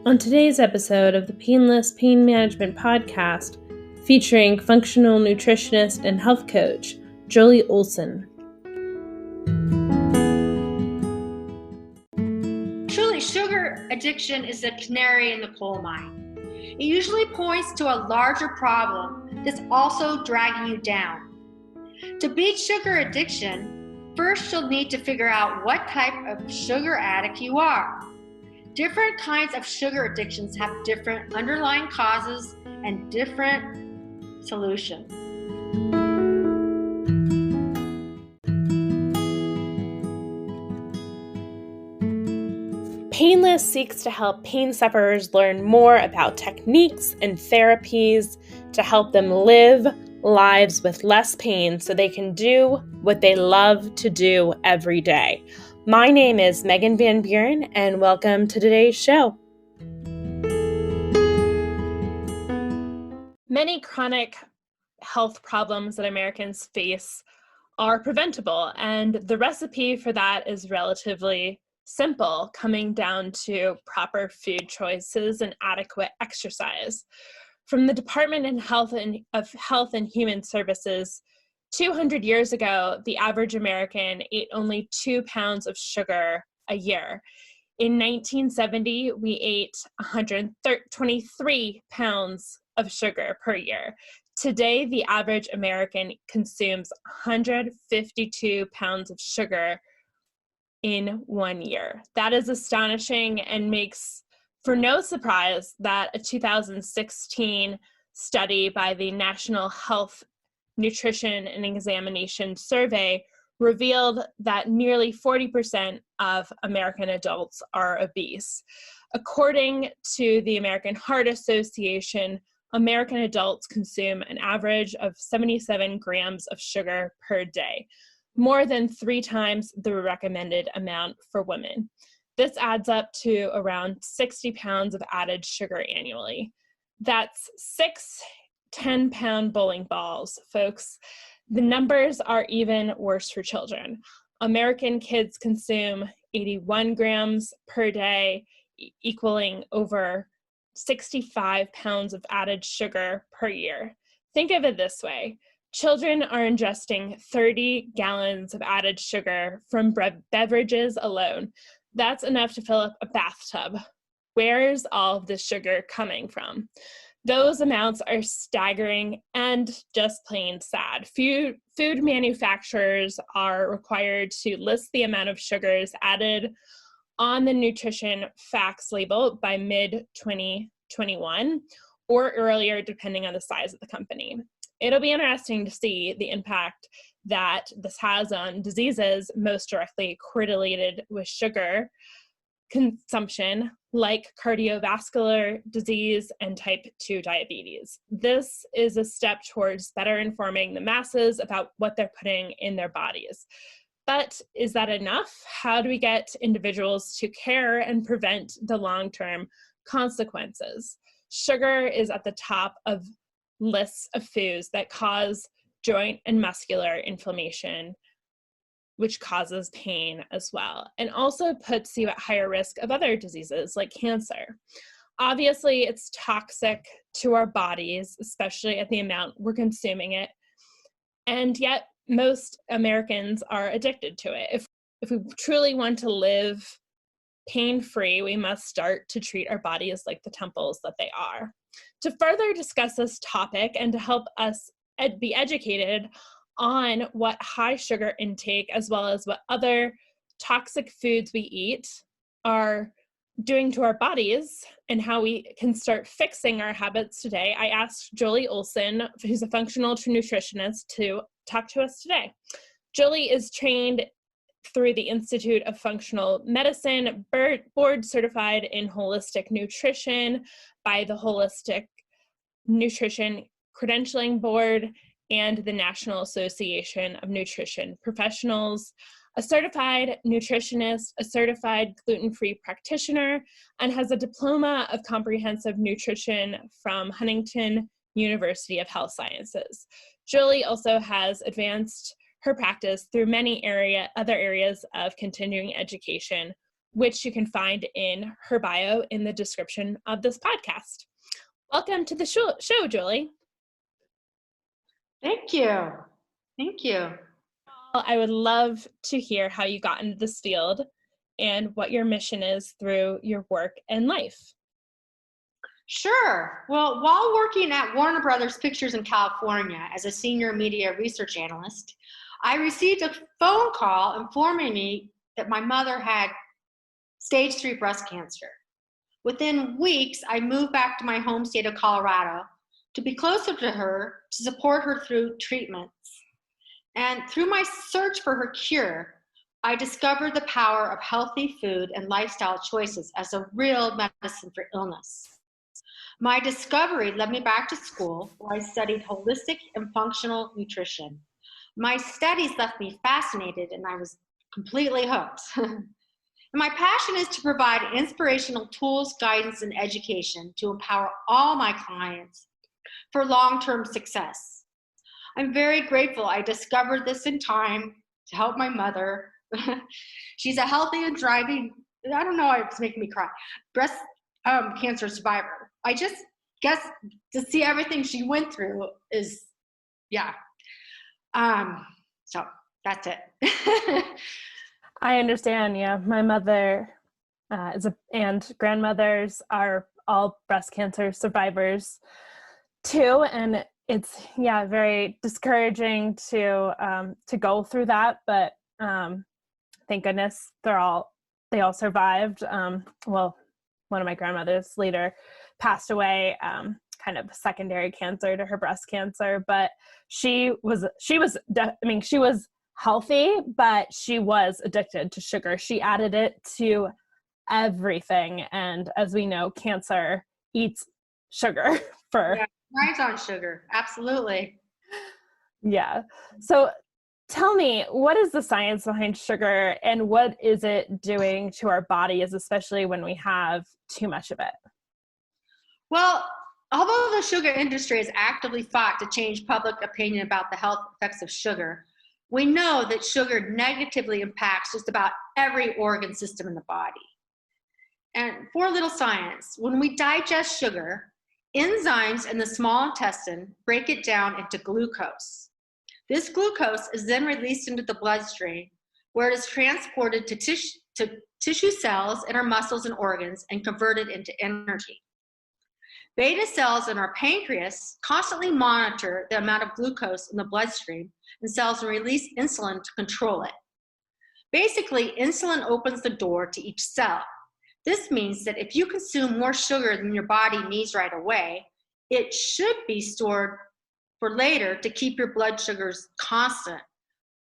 On today's episode of the Painless Pain Management Podcast, featuring functional nutritionist and health coach, Jolie Olson. Truly, sugar addiction is a canary in the coal mine. It usually points to a larger problem that's also dragging you down. To beat sugar addiction, first you'll need to figure out what type of sugar addict you are. Different kinds of sugar addictions have different underlying causes and different solutions. Painless seeks to help pain sufferers learn more about techniques and therapies to help them live lives with less pain so they can do what they love to do every day. My name is Megan Van Buren, and welcome to today's show. Many chronic health problems that Americans face are preventable, and the recipe for that is relatively simple, coming down to proper food choices and adequate exercise. From the Department of Health and Human Services, 200 years ago, the average American ate only 2 pounds of sugar a year. In 1970, we ate 123 pounds of sugar per year. Today, the average American consumes 152 pounds of sugar in 1 year. That is astonishing and makes for no surprise that a 2016 study by the National Health, Nutrition, and Examination Survey revealed that nearly 40% of American adults are obese. According to the American Heart Association, American adults consume an average of 77 grams of sugar per day, more than 3 times the recommended amount for women. This adds up to around 60 pounds of added sugar annually. That's 6 10-pound bowling balls, folks. The numbers are even worse for children. American kids consume 81 grams per day, equaling over 65 pounds of added sugar per year. Think of it this way. Children are ingesting 30 gallons of added sugar from beverages alone. That's enough to fill up a bathtub. Where's all of this sugar coming from? Those amounts are staggering and just plain sad. Food manufacturers are required to list the amount of sugars added on the nutrition facts label by mid-2021 or earlier, depending on the size of the company. It'll be interesting to see the impact that this has on diseases most directly correlated with sugar consumption, like cardiovascular disease and type 2 diabetes. This is a step towards better informing the masses about what they're putting in their bodies. But is that enough? How do we get individuals to care and prevent the long-term consequences? Sugar is at the top of lists of foods that cause joint and muscular inflammation, which causes pain as well, and also puts you at higher risk of other diseases like cancer. Obviously, it's toxic to our bodies, especially at the amount we're consuming it, and yet most Americans are addicted to it. If we truly want to live pain-free, we must start to treat our bodies like the temples that they are. To further discuss this topic and to help us be educated on what high sugar intake as well as what other toxic foods we eat are doing to our bodies and how we can start fixing our habits today, I asked Jolie Olson, who's a functional nutritionist, to talk to us today. Jolie is trained through the Institute of Functional Medicine, board certified in holistic nutrition by the Holistic Nutrition Credentialing Board and the National Association of Nutrition Professionals, a certified nutritionist, a certified gluten-free practitioner, and has a diploma of comprehensive nutrition from Huntington University of Health Sciences. Jolie also has advanced her practice through many other areas of continuing education which you can find in her bio in the description of this podcast. Welcome to the show, Julie. Thank you. Thank you. I would love to hear how you got into this field and what your mission is through your work and life. Sure. Well, while working at Warner Brothers Pictures in California as a senior media research analyst, I received a phone call informing me that my mother had stage 3 breast cancer. Within weeks, I moved back to my home state of Colorado to be closer to her, to support her through treatments. And through my search for her cure, I discovered the power of healthy food and lifestyle choices as a real medicine for illness. My discovery led me back to school, where I studied holistic and functional nutrition. My studies left me fascinated, and I was completely hooked. And my passion is to provide inspirational tools, guidance, and education to empower all my clients for long-term success. I'm very grateful I discovered this in time to help my mother. She's a healthy and thriving, I don't know, it's making me cry, breast cancer survivor. I just guess to see everything she went through is, yeah. So that's it. I understand. Yeah, my mother and grandmothers are all breast cancer survivors too, and it's very discouraging to go through that. But thank goodness they all survived. Well, one of my grandmothers later passed away, kind of secondary cancer to her breast cancer, but she was healthy, but she was addicted to sugar. She added it to everything. And as we know, cancer eats sugar Yeah, thrives on sugar. Absolutely. Yeah. So tell me, what is the science behind sugar and what is it doing to our bodies, especially when we have too much of it? Well, although the sugar industry has actively fought to change public opinion about the health effects of sugar, we know that sugar negatively impacts just about every organ system in the body. And for a little science, when we digest sugar, enzymes in the small intestine break it down into glucose. This glucose is then released into the bloodstream, where it is transported to tissue cells in our muscles and organs and converted into energy. Beta cells in our pancreas constantly monitor the amount of glucose in the bloodstream, and cells release insulin to control it. Basically, insulin opens the door to each cell. This means that if you consume more sugar than your body needs right away, it should be stored for later to keep your blood sugars constant.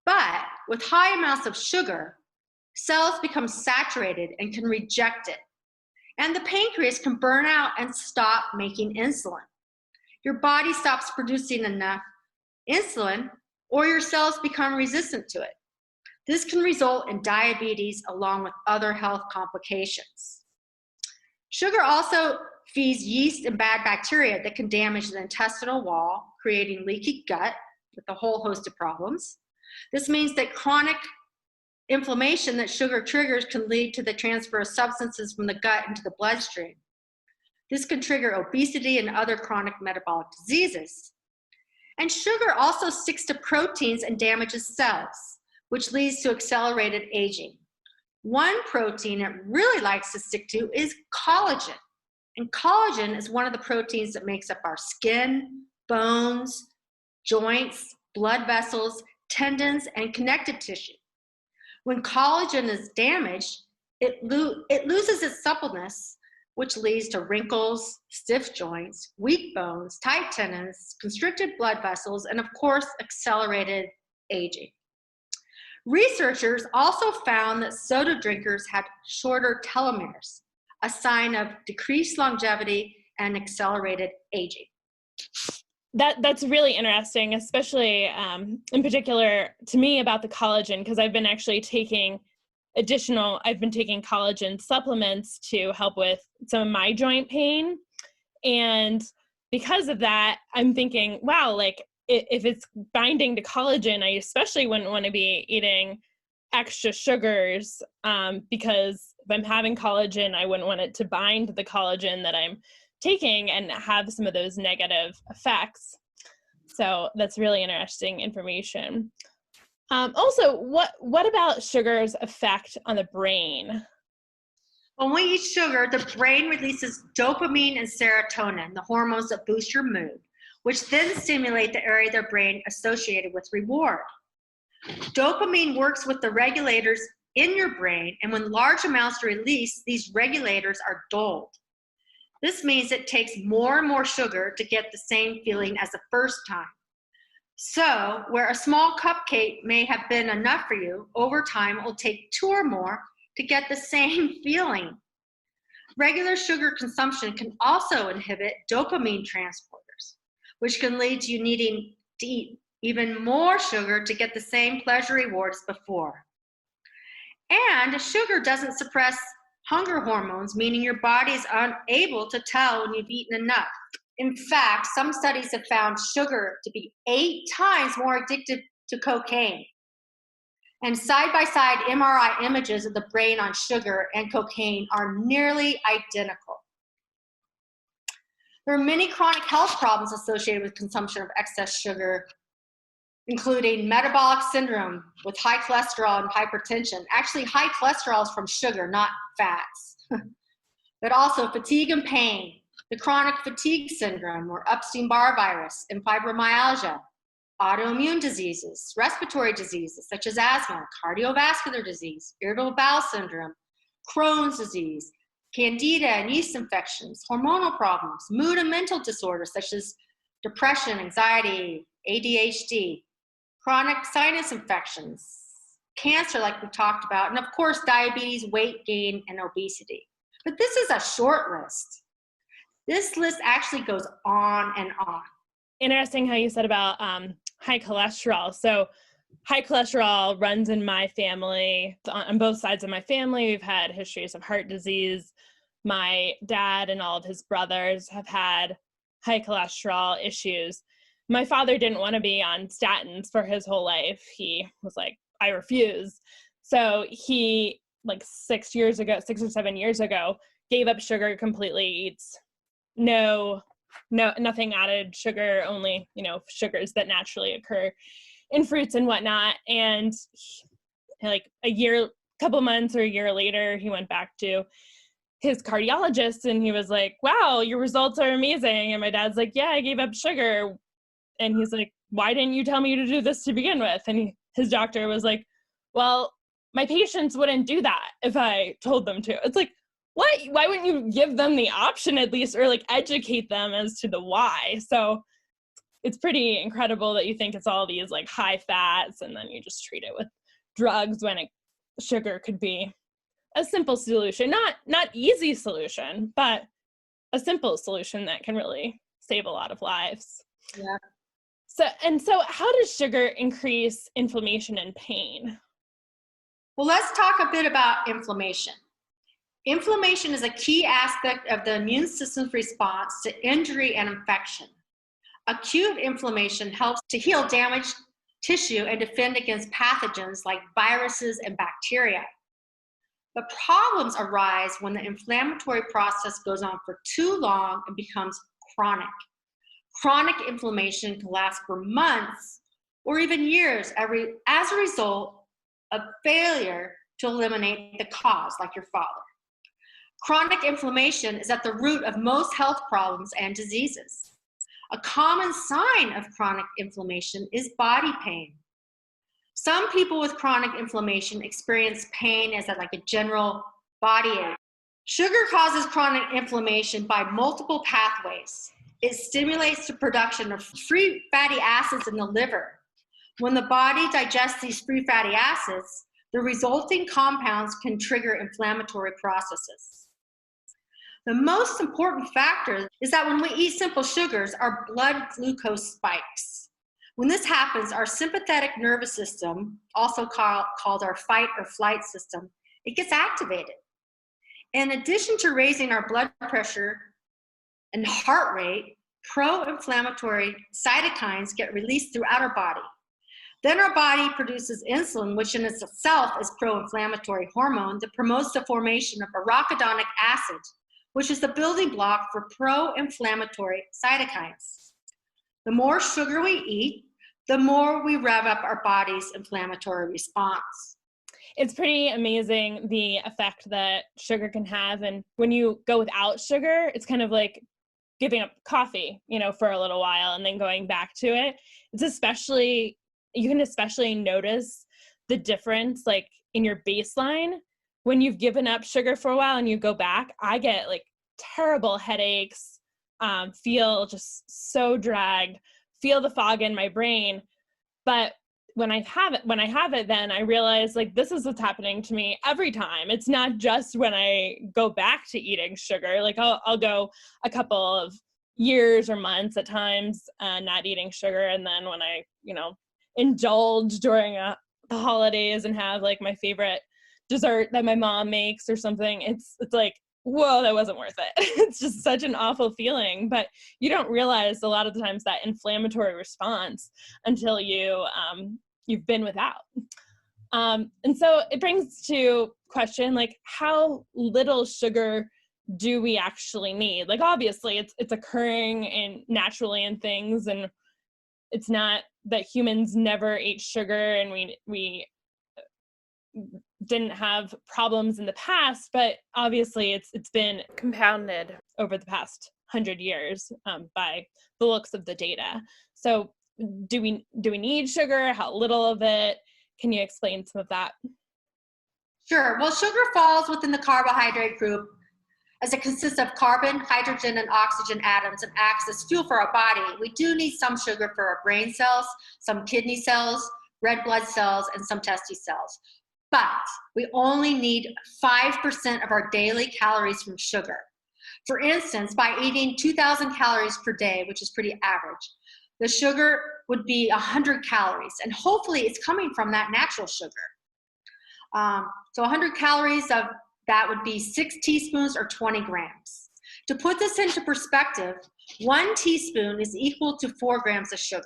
But with high amounts of sugar, cells become saturated and can reject it. And the pancreas can burn out and stop making insulin. Your body stops producing enough insulin, or your cells become resistant to it. This can result in diabetes along with other health complications. Sugar also feeds yeast and bad bacteria that can damage the intestinal wall, creating leaky gut with a whole host of problems. This means that chronic inflammation that sugar triggers can lead to the transfer of substances from the gut into the bloodstream. This can trigger obesity and other chronic metabolic diseases. And sugar also sticks to proteins and damages cells, which leads to accelerated aging. One protein it really likes to stick to is collagen. And collagen is one of the proteins that makes up our skin, bones, joints, blood vessels, tendons, and connective tissue. When collagen is damaged, it loses its suppleness, which leads to wrinkles, stiff joints, weak bones, tight tendons, constricted blood vessels, and of course, accelerated aging. Researchers also found that soda drinkers had shorter telomeres, a sign of decreased longevity and accelerated aging. That's really interesting, especially in particular to me about the collagen, because I've been actually taking collagen supplements to help with some of my joint pain. And because of that, I'm thinking, wow, like if it's binding to collagen, I especially wouldn't want to be eating extra sugars because if I'm having collagen, I wouldn't want it to bind the collagen that I'm taking and have some of those negative effects. So that's really interesting information. Also, what about sugar's effect on the brain? When we eat sugar, the brain releases dopamine and serotonin, the hormones that boost your mood, which then stimulate the area of the brain associated with reward. Dopamine works with the regulators in your brain, and when large amounts are released, these regulators are dulled. This means it takes more and more sugar to get the same feeling as the first time. So, where a small cupcake may have been enough for you, over time it will take 2 or more to get the same feeling. Regular sugar consumption can also inhibit dopamine transporters, which can lead to you needing to eat even more sugar to get the same pleasure rewards before. And sugar doesn't suppress hunger hormones, meaning your body is unable to tell when you've eaten enough. In fact, some studies have found sugar to be 8 times more addictive to cocaine. And side-by-side MRI images of the brain on sugar and cocaine are nearly identical. There are many chronic health problems associated with consumption of excess sugar, including metabolic syndrome with high cholesterol and hypertension. Actually, high cholesterol is from sugar, not fats. But also fatigue and pain, the chronic fatigue syndrome or Epstein-Barr virus, and fibromyalgia, autoimmune diseases, respiratory diseases such as asthma, cardiovascular disease, irritable bowel syndrome, Crohn's disease, candida and yeast infections, hormonal problems, mood and mental disorders such as depression, anxiety, ADHD, chronic sinus infections, cancer like we talked about, and of course diabetes, weight gain, and obesity. But this is a short list. This list actually goes on and on. Interesting how you said about high cholesterol. So high cholesterol runs in my family. On both sides of my family, we've had histories of heart disease. My dad and all of his brothers have had high cholesterol issues. My father didn't want to be on statins for his whole life. He was like, I refuse. So he, like 6 or 7 years ago, gave up sugar completely, eats nothing added sugar, only, sugars that naturally occur in fruits and whatnot. And like couple months or a year later, he went back to his cardiologist and he was like, wow, your results are amazing. And my dad's like, yeah, I gave up sugar. And he's like, why didn't you tell me to do this to begin with? And his doctor was like, well, my patients wouldn't do that if I told them to. It's like, what? Why wouldn't you give them the option at least, or like educate them as to the why? So it's pretty incredible that you think it's all these like high fats and then you just treat it with drugs when sugar could be a simple solution, not easy solution, but a simple solution that can really save a lot of lives. Yeah. So how does sugar increase inflammation and pain? Well, let's talk a bit about inflammation. Inflammation is a key aspect of the immune system's response to injury and infection. Acute inflammation helps to heal damaged tissue and defend against pathogens like viruses and bacteria. But problems arise when the inflammatory process goes on for too long and becomes chronic. Chronic inflammation can last for months or even years as a result of failure to eliminate the cause, like your father. Chronic inflammation is at the root of most health problems and diseases. A common sign of chronic inflammation is body pain. Some people with chronic inflammation experience pain as like a general body ache. Sugar causes chronic inflammation by multiple pathways. It stimulates the production of free fatty acids in the liver. When the body digests these free fatty acids, the resulting compounds can trigger inflammatory processes. The most important factor is that when we eat simple sugars, our blood glucose spikes. When this happens, our sympathetic nervous system, also called our fight or flight system, it gets activated. In addition to raising our blood pressure and heart rate, pro-inflammatory cytokines get released throughout our body. Then our body produces insulin, which in itself is pro-inflammatory hormone that promotes the formation of arachidonic acid, which is the building block for pro-inflammatory cytokines. The more sugar we eat, the more we rev up our body's inflammatory response. It's pretty amazing the effect that sugar can have. And when you go without sugar, it's kind of like giving up coffee, for a little while and then going back to it. You can especially notice the difference like in your baseline when you've given up sugar for a while and you go back. I get like terrible headaches, feel just so dragged, feel the fog in my brain. But when I have it, then I realize like this is what's happening to me every time. It's not just when I go back to eating sugar. Like I'll go a couple of years or months at times not eating sugar, and then when I indulge during the holidays and have like my favorite dessert that my mom makes or something, it's like, whoa, that wasn't worth it. It's just such an awful feeling. But you don't realize a lot of the times that inflammatory response until you've been without. And so it brings to question, like, how little sugar do we actually need? Like, obviously it's occurring naturally in things, and it's not that humans never ate sugar and we didn't have problems in the past, but obviously it's been compounded over the past 100 years by the looks of the data. So do we need sugar? How little of it? Can you explain some of that? Sure. Well, sugar falls within the carbohydrate group as it consists of carbon, hydrogen, and oxygen atoms and acts as fuel for our body. We do need some sugar for our brain cells, some kidney cells, red blood cells, and some testis cells. But we only need 5% of our daily calories from sugar. For instance, by eating 2,000 calories per day, which is pretty average, the sugar would be 100 calories, and hopefully it's coming from that natural sugar. So 100 calories of that would be 6 teaspoons or 20 grams. To put this into perspective, 1 teaspoon is equal to 4 grams of sugar.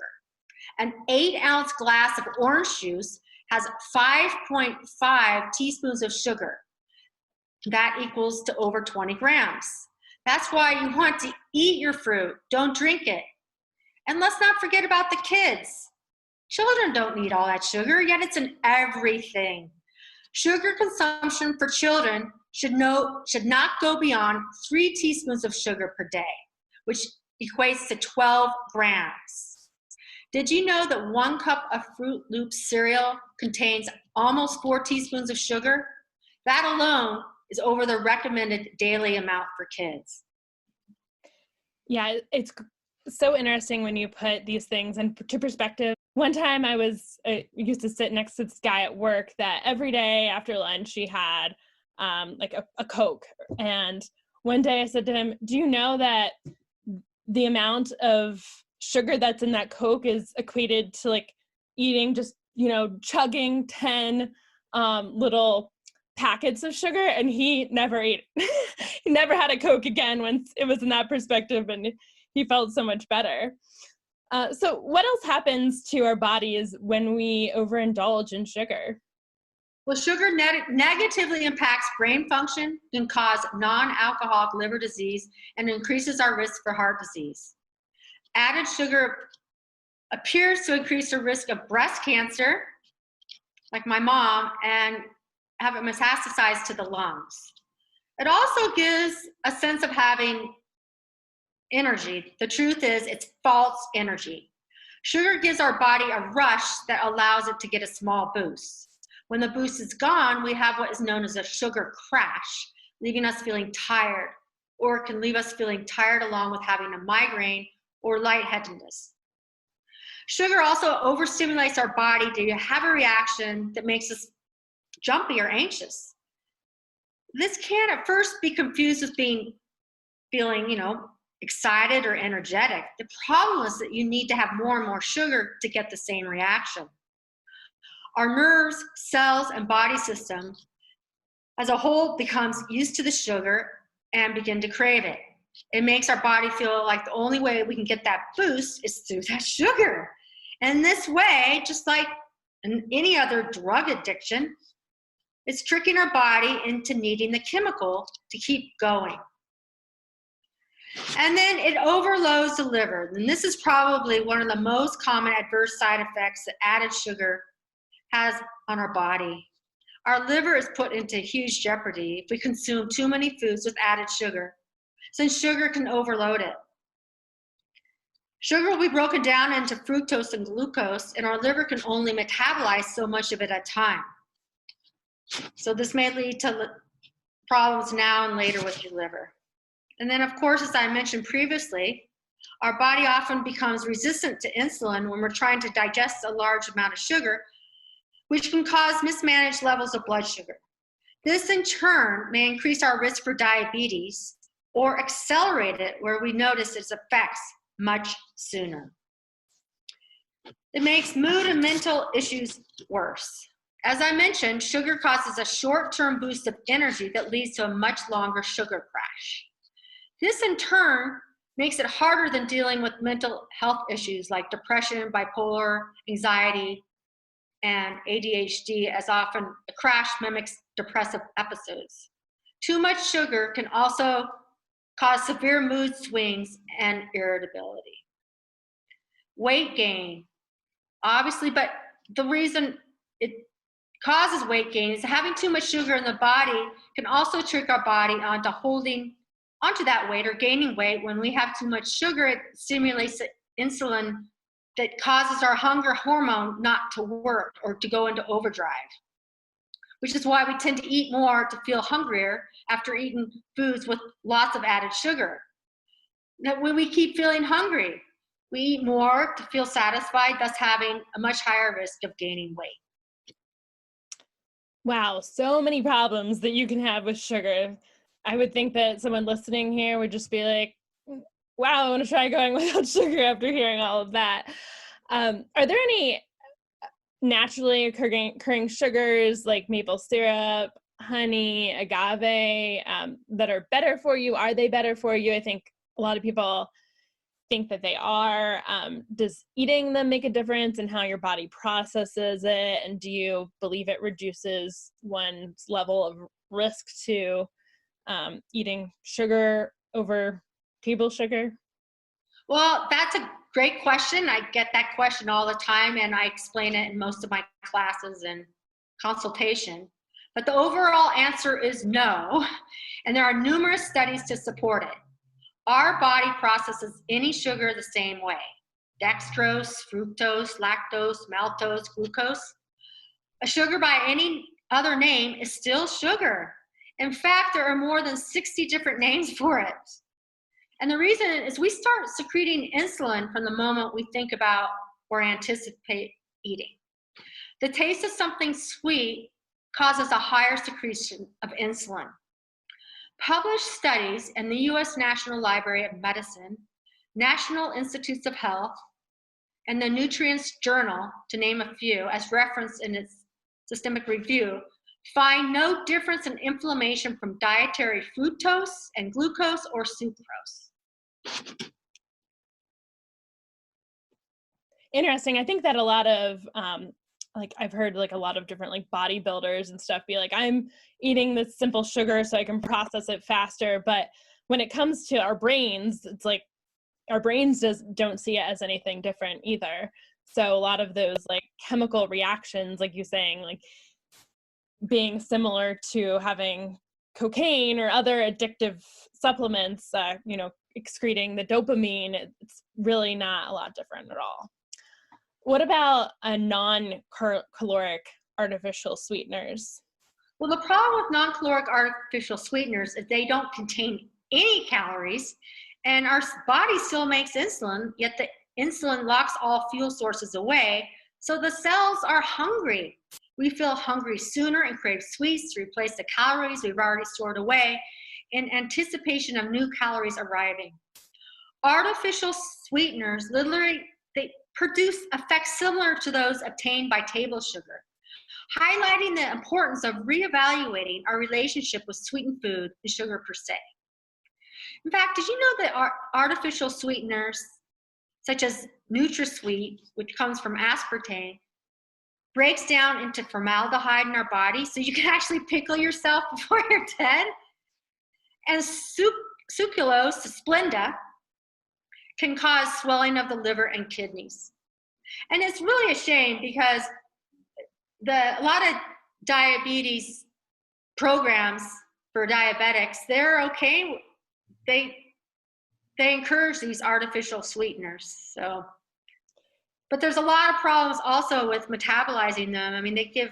An 8-ounce glass of orange juice has 5.5 teaspoons of sugar. That equals to over 20 grams. That's why you want to eat your fruit, don't drink it. And let's not forget about the kids. Children don't need all that sugar, yet it's in everything. Sugar consumption for children should not go beyond 3 teaspoons of sugar per day, which equates to 12 grams. Did you know that 1 cup of Fruit Loops cereal contains almost 4 teaspoons of sugar? That alone is over the recommended daily amount for kids. Yeah, it's so interesting when you put these things into perspective. One time I used to sit next to this guy at work that every day after lunch he had like a Coke. And one day I said to him, do you know that the amount of sugar that's in that Coke is equated to like eating just, chugging 10 little packets of sugar? And he never ate, he never had a Coke again once it was in that perspective, and he felt so much better. So what else happens to our bodies when we overindulge in sugar? Well, sugar negatively impacts brain function, can cause non-alcoholic liver disease, and increases our risk for heart disease. Added sugar appears to increase the risk of breast cancer, like my mom, and have it metastasize to the lungs. It also gives a sense of having energy. The truth is, it's false energy. Sugar gives our body a rush that allows it to get a small boost. When the boost is gone, we have what is known as a sugar crash, leaving us feeling tired, or it can leave us feeling tired along with having a migraine or lightheadedness. Sugar also overstimulates our body to have a reaction that makes us jumpy or anxious. This can at first be confused with feeling, excited or energetic. The problem is that you need to have more and more sugar to get the same reaction. Our nerves, cells, and body system as a whole becomes used to the sugar and begin to crave it. It makes our body feel like the only way we can get that boost is through that sugar. And this way, just like and any other drug addiction, it's tricking our body into needing the chemical to keep going. And then it overloads the liver. And this is probably one of the most common adverse side effects that added sugar has on our body. Our liver is put into huge jeopardy if we consume too many foods with added sugar, since sugar can overload it. Sugar will be broken down into fructose and glucose, and our liver can only metabolize so much of it at a time. So this may lead to problems now and later with your liver. And then, of course, as I mentioned previously, our body often becomes resistant to insulin when we're trying to digest a large amount of sugar, which can cause mismanaged levels of blood sugar. This, in turn, may increase our risk for diabetes or accelerate it where we notice its effects much sooner. It makes mood and mental issues worse. As I mentioned, sugar causes a short-term boost of energy that leads to a much longer sugar crash. This, in turn, makes it harder than dealing with mental health issues like depression, bipolar, anxiety, and ADHD, as often a crash mimics depressive episodes. Too much sugar can also cause severe mood swings and irritability. Weight gain, obviously, but the reason it causes weight gain is having too much sugar in the body can also trick our body onto holding onto that weight or gaining weight. When we have too much sugar, it stimulates insulin that causes our hunger hormone not to work or to go into overdrive, which is why we tend to eat more to feel hungrier after eating foods with lots of added sugar. Now, when we keep feeling hungry, we eat more to feel satisfied, thus having a much higher risk of gaining weight. Wow, so many problems that you can have with sugar. I would think that someone listening here would just be like, wow, I want to try going without sugar after hearing all of that. Are there any naturally occurring sugars like maple syrup, honey, agave that are better for you? Are they better for you? I think a lot of people think that they are. Does eating them make a difference in how your body processes it? And do you believe it reduces one's level of risk to eating sugar over table sugar? Well, that's a great question. I get that question all the time, and I explain it in most of my classes and consultation. But the overall answer is no, and there are numerous studies to support it. Our body processes any sugar the same way: dextrose, fructose, lactose, maltose, glucose. A sugar by any other name is still sugar. In fact, there are more than 60 different names for it. And the reason is we start secreting insulin from the moment we think about or anticipate eating. The taste of something sweet causes a higher secretion of insulin. Published studies in the US National Library of Medicine, National Institutes of Health, and the Nutrients Journal, to name a few, as referenced in its systemic review, find no difference in inflammation from dietary fructose and glucose or sucrose. Interesting. I think that a lot of I've heard like a lot of different like bodybuilders and stuff be like, I'm eating this simple sugar so I can process it faster. But when it comes to our brains, it's like our brains don't see it as anything different either. So a lot of those like chemical reactions, like you saying, like being similar to having cocaine or other addictive supplements, excreting the dopamine, it's really not a lot different at all. What about a non-caloric artificial sweeteners? Well, the problem with non-caloric artificial sweeteners is they don't contain any calories, and our body still makes insulin, yet the insulin locks all fuel sources away, so the cells are hungry. We feel hungry sooner and crave sweets to replace the calories we've already stored away in anticipation of new calories arriving. Artificial sweeteners literally they produce effects similar to those obtained by table sugar, highlighting the importance of reevaluating our relationship with sweetened food and sugar per se. In fact, did you know that artificial sweeteners, such as NutraSweet, which comes from aspartame, breaks down into formaldehyde in our body, so you can actually pickle yourself before you're dead. And sucralose, Splenda, can cause swelling of the liver and kidneys. And it's really a shame because a lot of diabetes programs for diabetics, they're okay. They encourage these artificial sweeteners. So, but there's a lot of problems also with metabolizing them. I mean, they give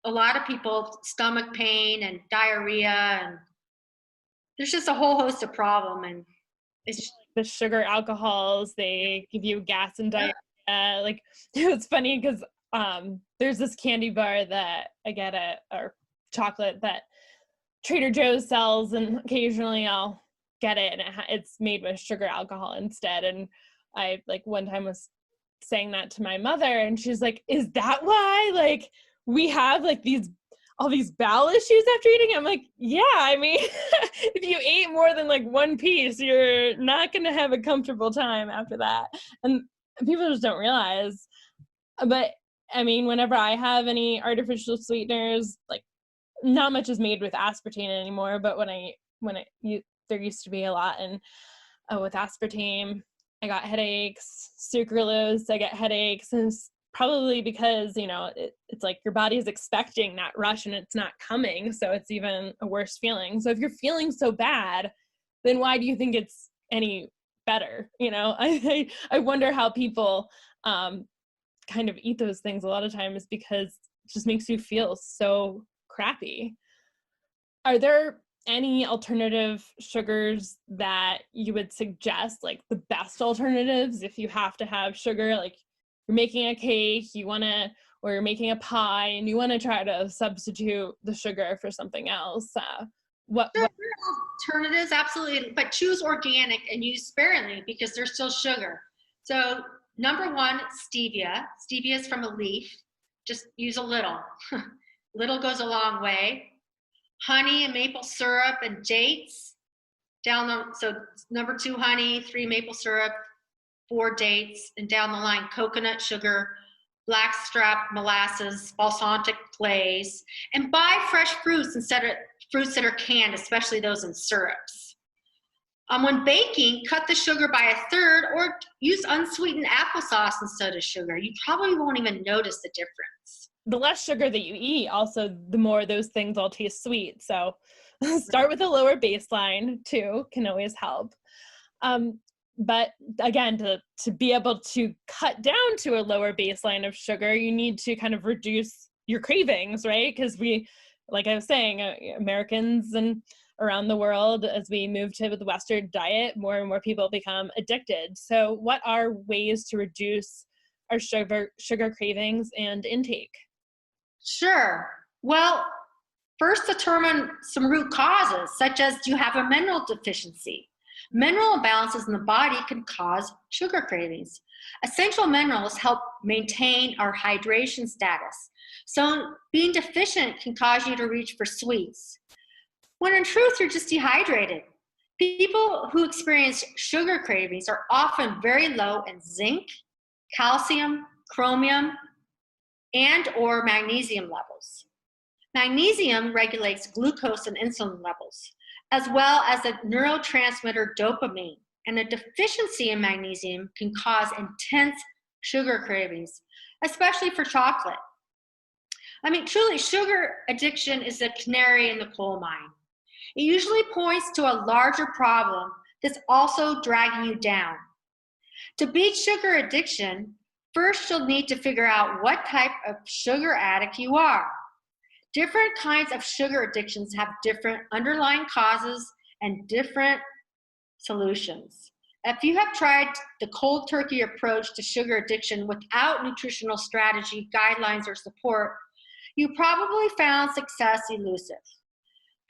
a lot of people stomach pain and diarrhea, and there's just a whole host of problems. And it's the sugar alcohols, they give you gas and diarrhea. Like, it's funny because there's this candy bar that I get or chocolate that Trader Joe's sells, and occasionally I'll get it, and it's made with sugar alcohol instead. And I, like, one time was saying that to my mother, and she's like, is that why, like, we have, like, all these bowel issues after eating? I'm like, yeah, I mean, if you ate more than, like, one piece, you're not going to have a comfortable time after that. And people just don't realize. But I mean, whenever I have any artificial sweeteners, like, not much is made with aspartame anymore, but there used to be a lot. And with aspartame, I got headaches. Sucralose, I get headaches. And it's probably because, it's like your body is expecting that rush and it's not coming. So it's even a worse feeling. So if you're feeling so bad, then why do you think it's any better? I wonder how people kind of eat those things a lot of times, because it just makes you feel so crappy. Are there any alternative sugars that you would suggest, like the best alternatives if you have to have sugar? Like, you're making a cake, or you're making a pie and you want to try to substitute the sugar for something else. What alternatives? Absolutely, but choose organic and use sparingly because there's still sugar. So number one, stevia. Stevia is from a leaf. Just use a little. Little goes a long way. Honey and maple syrup and dates. So number 2, honey, 3, maple syrup, 4, dates, and down the line, coconut sugar, blackstrap molasses, balsamic glaze, and buy fresh fruits instead of fruits that are canned, especially those in syrups. When baking, cut the sugar by 1/3 or use unsweetened applesauce instead of sugar. You probably won't even notice the difference. The less sugar that you eat, also, the more those things all taste sweet. So start with a lower baseline too, can always help. But again, to be able to cut down to a lower baseline of sugar, you need to kind of reduce your cravings, right? Because like I was saying, Americans and around the world, as we move to the Western diet, more and more people become addicted. So what are ways to reduce our sugar cravings and intake? Sure. Well, first determine some root causes, such as, do you have a mineral deficiency? Mineral imbalances in the body can cause sugar cravings. Essential minerals help maintain our hydration status. So being deficient can cause you to reach for sweets, when in truth, you're just dehydrated. People who experience sugar cravings are often very low in zinc, calcium, chromium, and or magnesium levels. Magnesium regulates glucose and insulin levels, as well as the neurotransmitter dopamine. And a deficiency in magnesium can cause intense sugar cravings, especially for chocolate. I mean, truly, sugar addiction is a canary in the coal mine. It usually points to a larger problem that's also dragging you down. To beat sugar addiction, first you'll need to figure out what type of sugar addict you are. Different kinds of sugar addictions have different underlying causes and different solutions. If you have tried the cold turkey approach to sugar addiction without nutritional strategy, guidelines, or support, you probably found success elusive.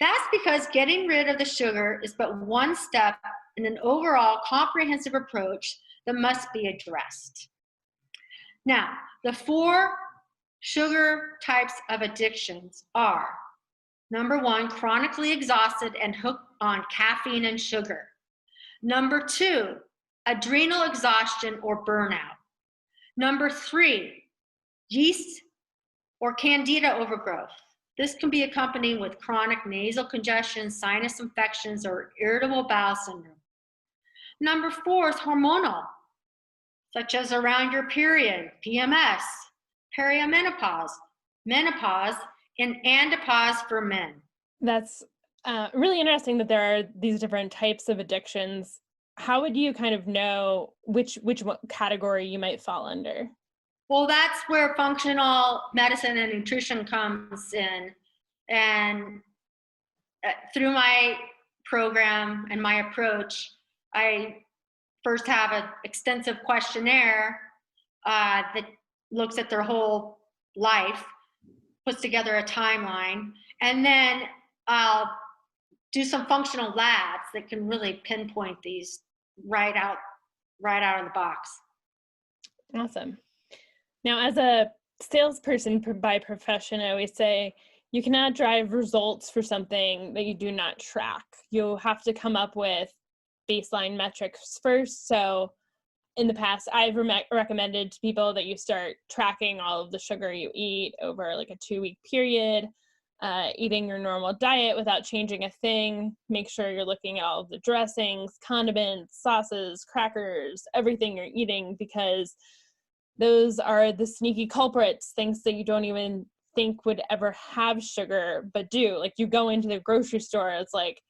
That's because getting rid of the sugar is but one step in an overall comprehensive approach that must be addressed. Now, the 4 sugar types of addictions are: number 1, chronically exhausted and hooked on caffeine and sugar. Number 2, adrenal exhaustion or burnout. Number 3, yeast or candida overgrowth. This can be accompanied with chronic nasal congestion, sinus infections, or irritable bowel syndrome. Number 4 is hormonal, such as around your period, PMS, perimenopause, menopause, and andropause for men. That's really interesting that there are these different types of addictions. How would you kind of know which category you might fall under? Well, that's where functional medicine and nutrition comes in. And through my program and my approach, I first have an extensive questionnaire that looks at their whole life, puts together a timeline, and then I'll do some functional labs that can really pinpoint these right out of the box. Awesome. Now, as a salesperson by profession, I always say you cannot drive results for something that you do not track. You'll have to come up with baseline metrics first. So in the past, I've recommended to people that you start tracking all of the sugar you eat over like a 2-week period, eating your normal diet without changing a thing. Make sure you're looking at all of the dressings, condiments, sauces, crackers, everything you're eating, because those are the sneaky culprits, things that you don't even think would ever have sugar, but do. Like you go into the grocery store, it's like,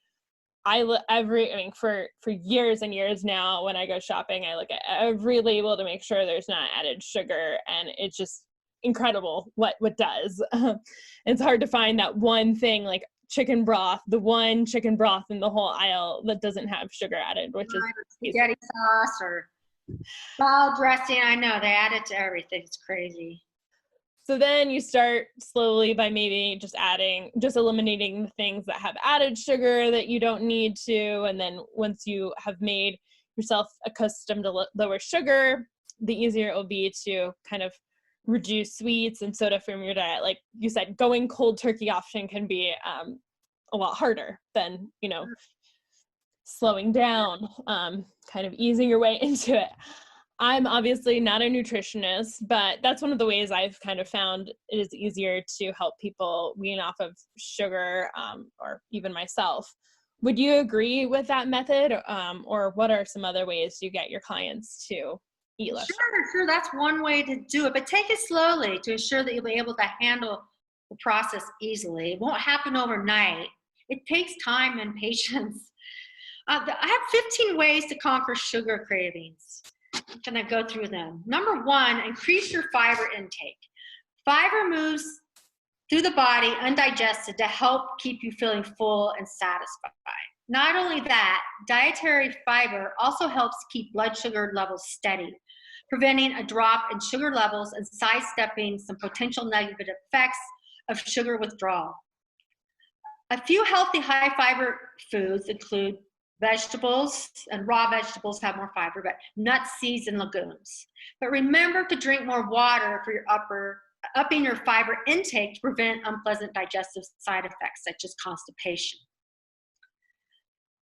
for years and years now, when I go shopping, I look at every label to make sure there's not added sugar, and it's just incredible what does. It's hard to find that one thing, like chicken broth, the one chicken broth in the whole aisle that doesn't have sugar added, which is spaghetti sauce or salad dressing. I know they add it to everything. It's crazy. So then you start slowly by maybe just eliminating the things that have added sugar that you don't need to. And then once you have made yourself accustomed to lower sugar, the easier it will be to kind of reduce sweets and soda from your diet. Like you said, going cold turkey often can be a lot harder than, slowing down, kind of easing your way into it. I'm obviously not a nutritionist, but that's one of the ways I've kind of found it is easier to help people wean off of sugar, or even myself. Would you agree with that method? Or what are some other ways you get your clients to eat less sugar? Sure. That's one way to do it, but take it slowly to ensure that you'll be able to handle the process easily. It won't happen overnight. It takes time and patience. I have 15 ways to conquer sugar cravings. Can I go through them? Number 1, increase your fiber intake. Fiber moves through the body undigested to help keep you feeling full and satisfied. Not only that, dietary fiber also helps keep blood sugar levels steady, preventing a drop in sugar levels and sidestepping some potential negative effects of sugar withdrawal. A few healthy high fiber foods include vegetables, and raw vegetables have more fiber, but nuts, seeds, and legumes. But remember to drink more water for your upping your fiber intake to prevent unpleasant digestive side effects such as constipation.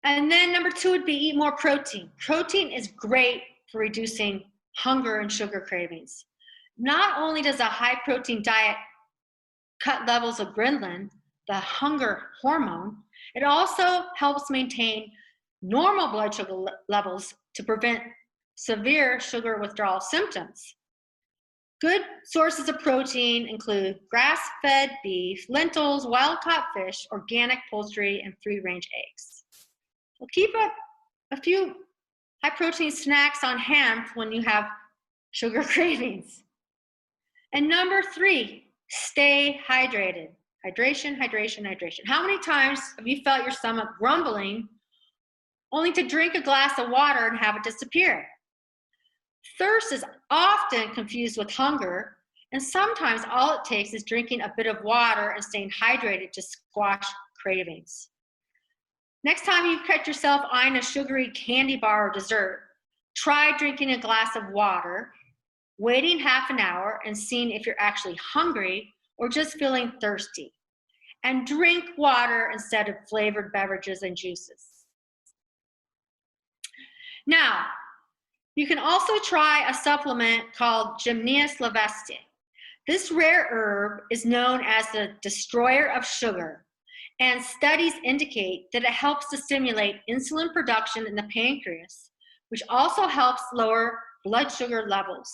And then number 2 would be eat more protein. Protein is great for reducing hunger and sugar cravings. Not only does a high protein diet cut levels of ghrelin, the hunger hormone, it also helps maintain normal blood sugar levels to prevent severe sugar withdrawal symptoms. Good sources of protein include grass-fed beef, lentils, wild-caught fish, organic poultry, and free-range eggs. So keep a few high-protein snacks on hand when you have sugar cravings. And number 3, stay hydrated. Hydration, hydration, hydration. How many times have you felt your stomach grumbling only to drink a glass of water and have it disappear? Thirst is often confused with hunger, and sometimes all it takes is drinking a bit of water and staying hydrated to squash cravings. Next time you catch yourself eyeing a sugary candy bar or dessert, try drinking a glass of water, waiting half an hour, and seeing if you're actually hungry or just feeling thirsty. And drink water instead of flavored beverages and juices. Now, you can also try a supplement called Gymnea sylvestre. This rare herb is known as the destroyer of sugar, and studies indicate that it helps to stimulate insulin production in the pancreas, which also helps lower blood sugar levels.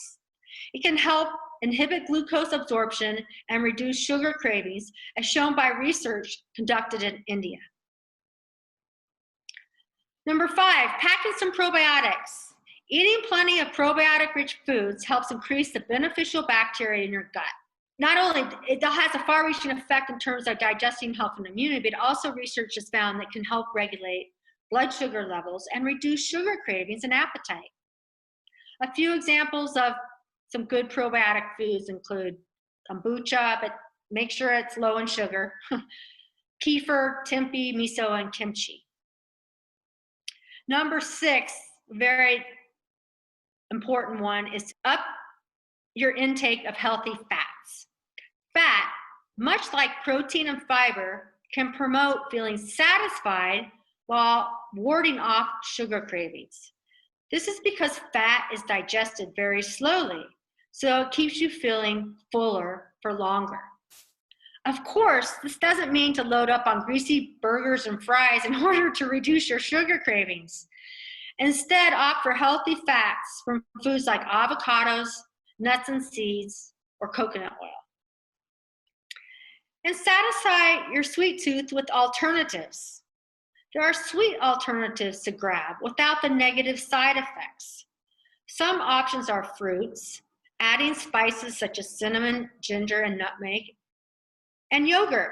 It can help inhibit glucose absorption and reduce sugar cravings, as shown by research conducted in India. Number 5, packing some probiotics. Eating plenty of probiotic-rich foods helps increase the beneficial bacteria in your gut. Not only it has a far-reaching effect in terms of digesting, health, and immunity, but also research has found that can help regulate blood sugar levels and reduce sugar cravings and appetite. A few examples of some good probiotic foods include kombucha, but make sure it's low in sugar, kefir, tempeh, miso, and kimchi. Number 6, very important one, is up your intake of healthy fats. Fat, much like protein and fiber, can promote feeling satisfied while warding off sugar cravings. This is because fat is digested very slowly, so it keeps you feeling fuller for longer. Of course, this doesn't mean to load up on greasy burgers and fries in order to reduce your sugar cravings. Instead, opt for healthy fats from foods like avocados, nuts and seeds, or coconut oil. And satisfy your sweet tooth with alternatives. There are sweet alternatives to grab without the negative side effects. Some options are fruits, adding spices such as cinnamon, ginger, and nutmeg, and yogurt.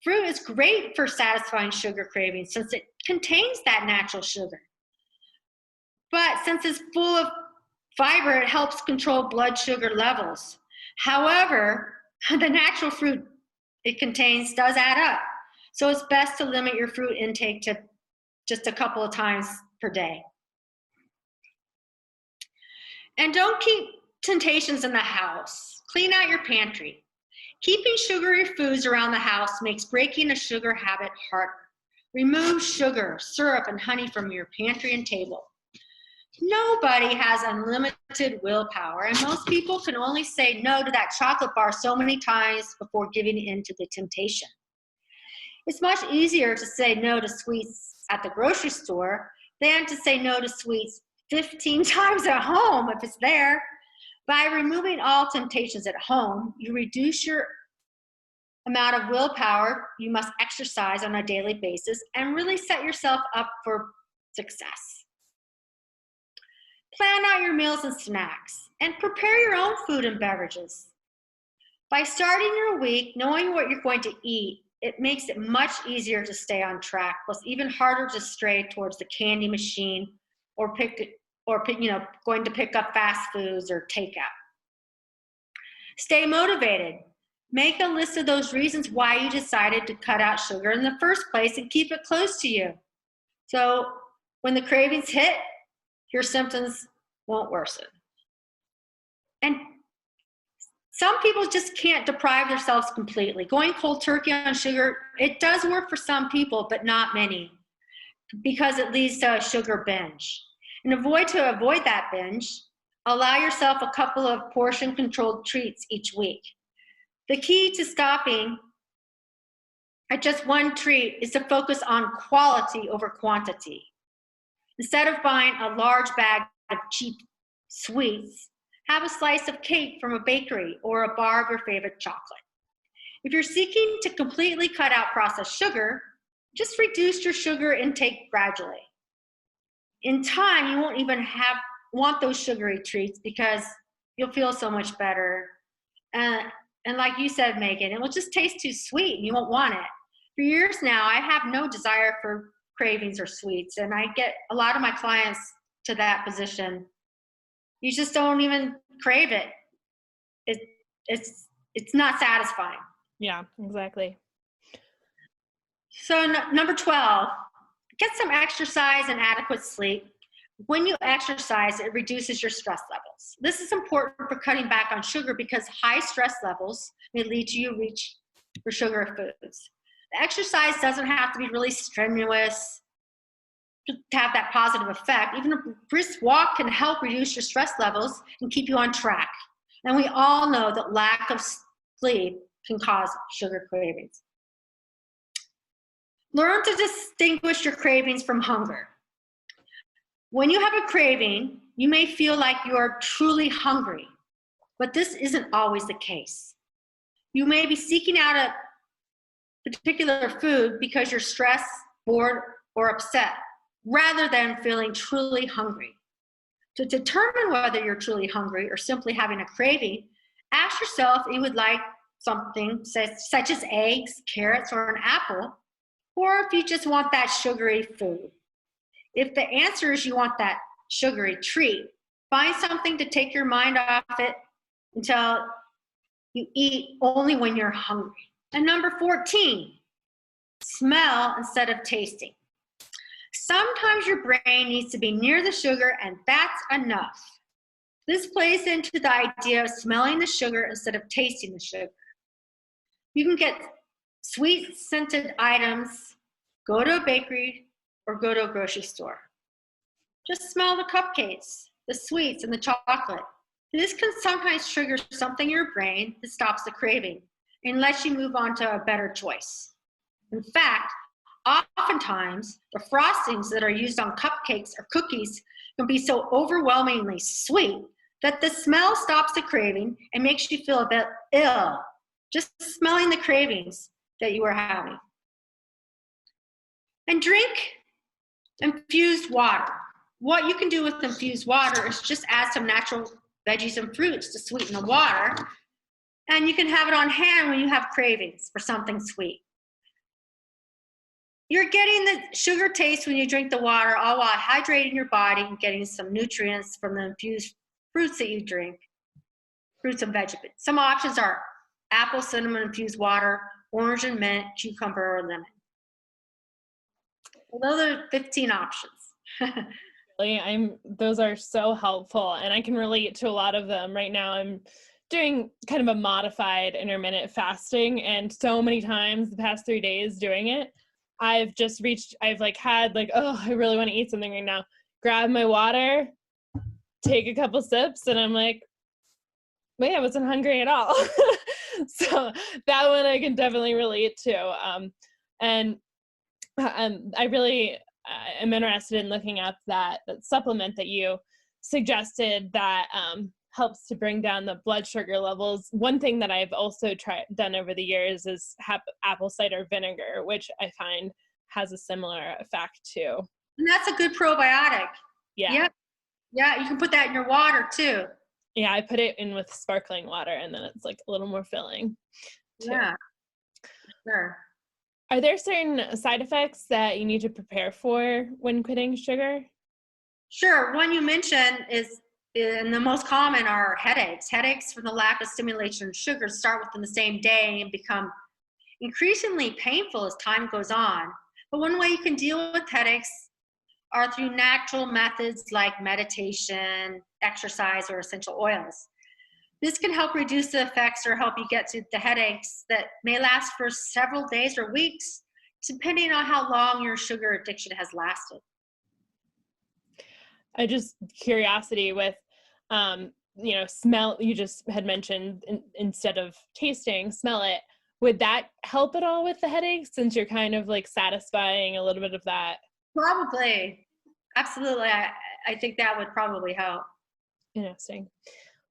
Fruit is great for satisfying sugar cravings since it contains that natural sugar. But since it's full of fiber, it helps control blood sugar levels. However, the natural fruit it contains does add up. So it's best to limit your fruit intake to just a couple of times per day. And don't keep temptations in the house. Clean out your pantry. Keeping sugary foods around the house makes breaking a sugar habit harder. Remove sugar, syrup, and honey from your pantry and table. Nobody has unlimited willpower, and most people can only say no to that chocolate bar so many times before giving in to the temptation. It's much easier to say no to sweets at the grocery store than to say no to sweets 15 times at home if it's there. By removing all temptations at home, you reduce your amount of willpower you must exercise on a daily basis and really set yourself up for success. Plan out your meals and snacks and prepare your own food and beverages. By starting your week knowing what you're going to eat, it makes it much easier to stay on track, plus even harder to stray towards the candy machine or going to pick up fast foods or takeout. Stay motivated. Make a list of those reasons why you decided to cut out sugar in the first place and keep it close to you. So when the cravings hit, your symptoms won't worsen. And some people just can't deprive themselves completely. Going cold turkey on sugar, it does work for some people, but not many, because it leads to a sugar binge. And to avoid that binge, allow yourself a couple of portion-controlled treats each week. The key to stopping at just one treat is to focus on quality over quantity. Instead of buying a large bag of cheap sweets, have a slice of cake from a bakery or a bar of your favorite chocolate. If you're seeking to completely cut out processed sugar, just reduce your sugar intake gradually. In time, you won't even want those sugary treats because you'll feel so much better. And like you said, Megan, it will just taste too sweet and you won't want it. For years now, I have no desire for cravings or sweets, and I get a lot of my clients to that position. You just don't even crave it. It's not satisfying. Yeah, exactly. So number 12, get some exercise and adequate sleep. When you exercise, it reduces your stress levels. This is important for cutting back on sugar because high stress levels may lead to you reach for sugar foods. The exercise doesn't have to be really strenuous to have that positive effect. Even a brisk walk can help reduce your stress levels and keep you on track. And we all know that lack of sleep can cause sugar cravings. Learn to distinguish your cravings from hunger. When you have a craving, you may feel like you are truly hungry, but this isn't always the case. You may be seeking out a particular food because you're stressed, bored, or upset, rather than feeling truly hungry. To determine whether you're truly hungry or simply having a craving, ask yourself if you would like something such as eggs, carrots, or an apple, or if you just want that sugary food. If the answer is you want that sugary treat, find something to take your mind off it until you eat only when you're hungry. And number 14, smell instead of tasting. Sometimes your brain needs to be near the sugar, and that's enough. This plays into the idea of smelling the sugar instead of tasting the sugar. You can get sweet scented items, go to a bakery, or go to a grocery store. Just smell the cupcakes, the sweets, and the chocolate. This can sometimes trigger something in your brain that stops the craving and lets you move on to a better choice. In fact, oftentimes, the frostings that are used on cupcakes or cookies can be so overwhelmingly sweet that the smell stops the craving and makes you feel a bit ill, just smelling the cravings that you are having. And drink infused water. What you can do with infused water is just add some natural veggies and fruits to sweeten the water, and you can have it on hand when you have cravings for something sweet. You're getting the sugar taste when you drink the water, all while hydrating your body and getting some nutrients from the infused fruits that you drink, fruits and vegetables. Some options are apple cinnamon infused water, orange and mint, cucumber, or lemon. Well, those are 15 options. Those are so helpful, and I can relate to a lot of them. Right now I'm doing kind of a modified intermittent fasting, and so many times the past 3 days doing it, I've had oh, I really want to eat something right now. Grab my water, take a couple sips, and I'm like, wait, I wasn't hungry at all. So that one I can definitely relate to. I really am interested in looking up that supplement that you suggested that helps to bring down the blood sugar levels. One thing that I've also done over the years is apple cider vinegar, which I find has a similar effect too. And that's a good probiotic. Yeah. Yep. Yeah, you can put that in your water too. Yeah, I put it in with sparkling water, and then it's like a little more filling too. Yeah, sure. Are there certain side effects that you need to prepare for when quitting sugar? Sure. One you mentioned and the most common are headaches. Headaches from the lack of stimulation of sugar start within the same day and become increasingly painful as time goes on. But one way you can deal with headaches are through natural methods like meditation, exercise, or essential oils. This can help reduce the effects or help you get to the headaches that may last for several days or weeks, depending on how long your sugar addiction has lasted. I just curiosity with, smell, you just had mentioned instead of tasting, smell it. Would that help at all with the headaches, since you're kind of like satisfying a little bit of that? Probably. Absolutely. I think that would probably help. Interesting.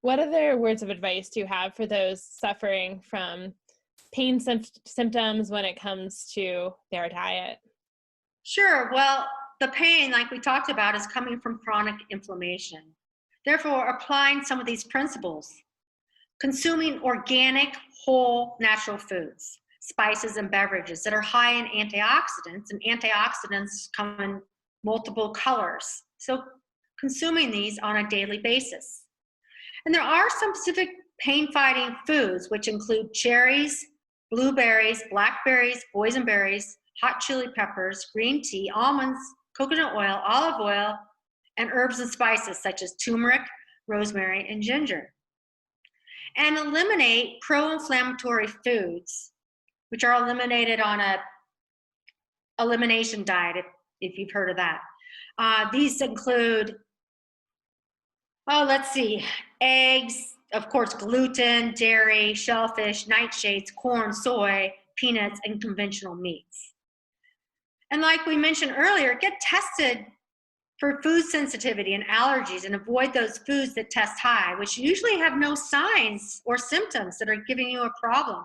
What other words of advice do you have for those suffering from pain symptoms when it comes to their diet? Sure. Well, the pain, like we talked about, is coming from chronic inflammation. Therefore, applying some of these principles, consuming organic, whole, natural foods, spices, and beverages that are high in antioxidants, and antioxidants come in multiple colors. So consuming these on a daily basis. And there are some specific pain-fighting foods, which include cherries, blueberries, blackberries, boysenberries, hot chili peppers, green tea, almonds, coconut oil, olive oil, and herbs and spices such as turmeric, rosemary, and ginger. And eliminate pro-inflammatory foods, which are eliminated on a elimination diet, if you've heard of that. These include, eggs, of course, gluten, dairy, shellfish, nightshades, corn, soy, peanuts, and conventional meats. And like we mentioned earlier, get tested for food sensitivity and allergies, and avoid those foods that test high, which usually have no signs or symptoms that are giving you a problem,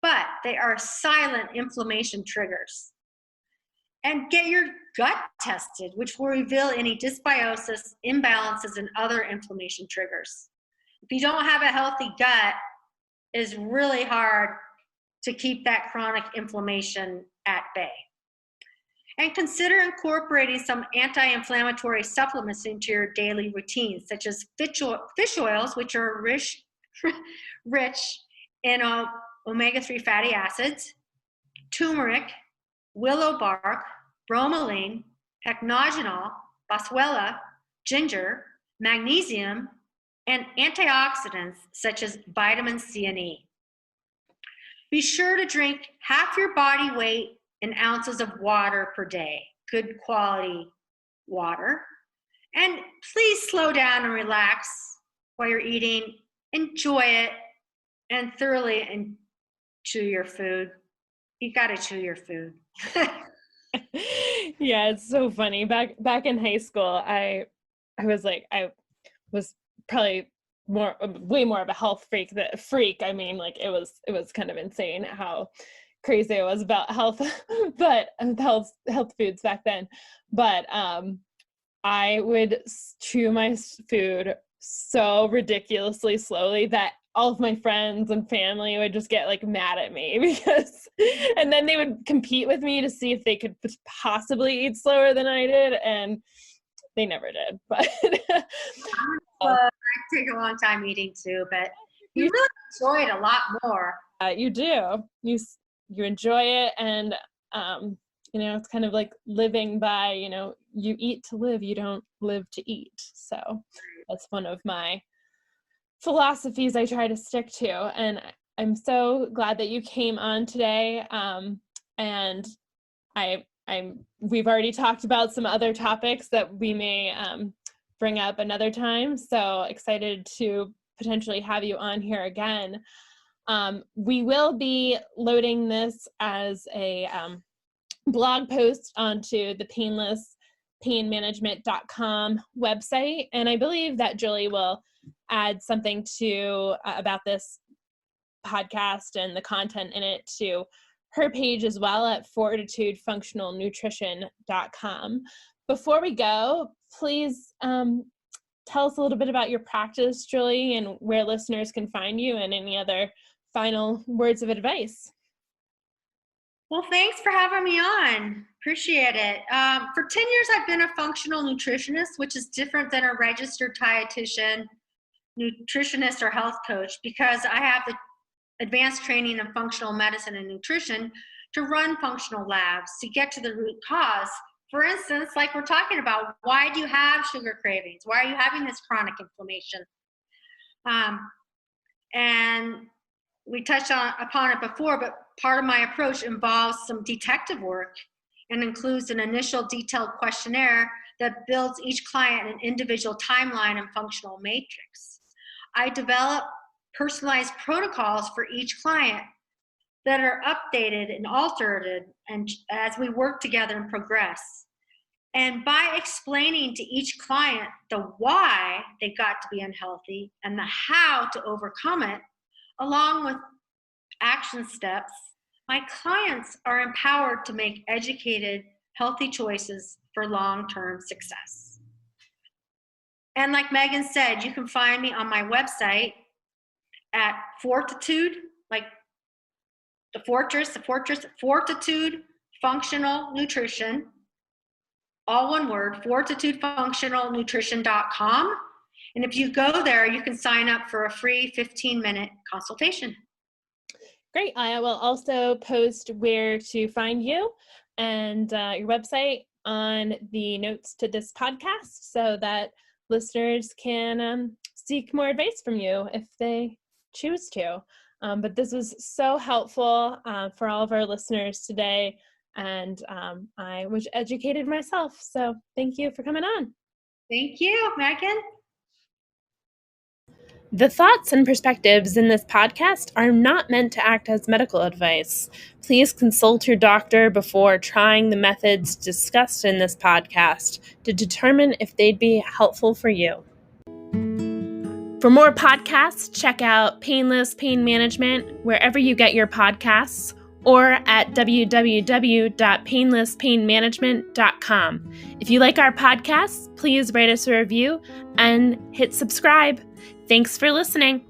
but they are silent inflammation triggers. And get your gut tested, which will reveal any dysbiosis, imbalances, and other inflammation triggers. If you don't have a healthy gut, it's really hard to keep that chronic inflammation at bay. And consider incorporating some anti-inflammatory supplements into your daily routine, such as fish oils, which are rich in omega-3 fatty acids, turmeric, willow bark, bromelain, pycnogenol, boswellia, ginger, magnesium, and antioxidants such as vitamin C and E. Be sure to drink half your body weight in ounces of water per day, good quality water. And please slow down and relax while you're eating. Enjoy it and thoroughly chew your food. You gotta chew your food. Yeah, it's so funny. Back in high school, I was probably way more of a health freak. I mean, like it was kind of insane how crazy I was about health, but health foods back then. But I would chew my food so ridiculously slowly that all of my friends and family would just get like mad at me because, and then they would compete with me to see if they could possibly eat slower than I did, and they never did. But I take a long time eating too, but you really enjoy it a lot more. You do. You enjoy it, and it's kind of like living by, you eat to live, you don't live to eat. So that's one of my philosophies I try to stick to. And I'm so glad that you came on today. And we've already talked about some other topics that we may bring up another time. So excited to potentially have you on here again. We will be loading this as a blog post onto the painmanagement.com website. And I believe that Julie will add something to about this podcast and the content in it to her page as well at fortitudefunctionalnutrition.com. Before we go, please tell us a little bit about your practice, Julie, and where listeners can find you, and any other final words of advice. Well, thanks for having me on. Appreciate it. For 10 years, I've been a functional nutritionist, which is different than a registered dietitian, nutritionist, or health coach, because I have the advanced training in functional medicine and nutrition to run functional labs to get to the root cause. For instance, like we're talking about, why do you have sugar cravings? Why are you having this chronic inflammation? And we touched upon it before, but part of my approach involves some detective work and includes an initial detailed questionnaire that builds each client an individual timeline and functional matrix. I develop personalized protocols for each client that are updated and altered and as we work together and progress. And by explaining to each client the why they got to be unhealthy and the how to overcome it, along with action steps, my clients are empowered to make educated, healthy choices for long-term success. And like Megan said, you can find me on my website at Fortitude, like the fortress, Fortitude Functional Nutrition, all one word, fortitudefunctionalnutrition.com. And if you go there, you can sign up for a free 15-minute consultation. Great. I will also post where to find you and your website on the notes to this podcast so that listeners can seek more advice from you if they choose to. But this was so helpful for all of our listeners today, and I was educated myself. So thank you for coming on. Thank you, Megan. The thoughts and perspectives in this podcast are not meant to act as medical advice. Please consult your doctor before trying the methods discussed in this podcast to determine if they'd be helpful for you. For more podcasts, check out Painless Pain Management wherever you get your podcasts or at www.painlesspainmanagement.com. If you like our podcasts, please write us a review and hit subscribe. Thanks for listening.